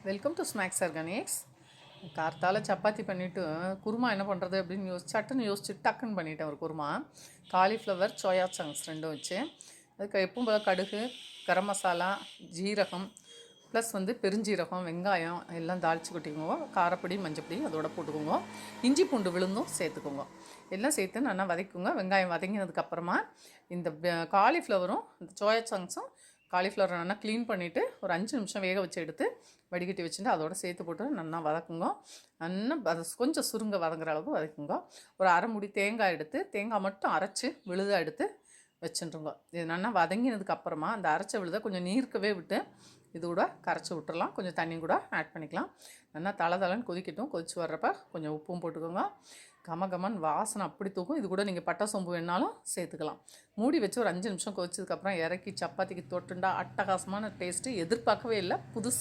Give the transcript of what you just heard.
Welcome to snacks organics. கார்த்தால சப்பாத்தி பண்ணிவிட்டு குருமா என்ன பண்ணுறது அப்படின்னு சட்டுன்னு யோசிச்சு டக்குன்னு பண்ணிட்டேன். ஒரு குருமா காலிஃப்ளவர் சோயா சங்க்ஸ் ரெண்டும் வச்சு அதுக்கு எப்பவும் போல் கடுகு, கரம் மசாலா, ஜீரகம் ப்ளஸ் பெருஞ்சீரகம், வெங்காயம் எல்லாம் தாளித்து கொட்டிக்கோங்க. காரப்பொடி, மஞ்சப்பொடி அதோட போட்டுக்கோங்க. இஞ்சி பூண்டு விழுந்தும் சேர்த்துக்கோங்க. எல்லாம் சேர்த்து நல்லா வதக்குங்க. வெங்காயம் வதங்கினதுக்கப்புறமா இந்த காலிஃப்ளவரும் இந்த சோயா சங்க்ஸும் காலிஃப்ளவரை நல்லா க்ளீன் பண்ணிவிட்டு ஒரு 5 நிமிஷம் வேக வச்சு எடுத்து வடிகட்டி வச்சுட்டு அதோட சேர்த்து போட்டு நல்லா வதக்குங்க. நல்லா அது கொஞ்சம் சுருங்க வதங்குற அளவுக்கு வதக்குங்க. ஒரு அரை மூடி தேங்காய் எடுத்து தேங்காய் மட்டும் அரைச்சி விழுதாக எடுத்து வச்சுருங்க. இது நல்லா வதங்கினதுக்கப்புறமா அந்த அரைச்ச விழுதை கொஞ்சம் நீர்க்கவே விட்டு இது கூட கரைச்சி விட்டுறலாம். கொஞ்சம் தண்ணி கூட ஆட் பண்ணிக்கலாம். நல்லா தளன்னு கொதிக்கட்டும். கொதிச்சு வர்றப்ப கொஞ்சம் உப்பும் போட்டுக்கோங்க. கமகமன் வாசனை அப்படி தூக்கும். இது கூட நீங்கள் பட்டை சோம்பு வேணாலும் சேர்த்துக்கலாம். மூடி வச்சு ஒரு 5 நிமிஷம் கொதிச்சதுக்கப்புறம் இறக்கி சப்பாத்திக்கு தொட்டுண்டா அட்டகாசமான டேஸ்ட்டு. எதிர்பார்க்கவே இல்லை, புதுசு.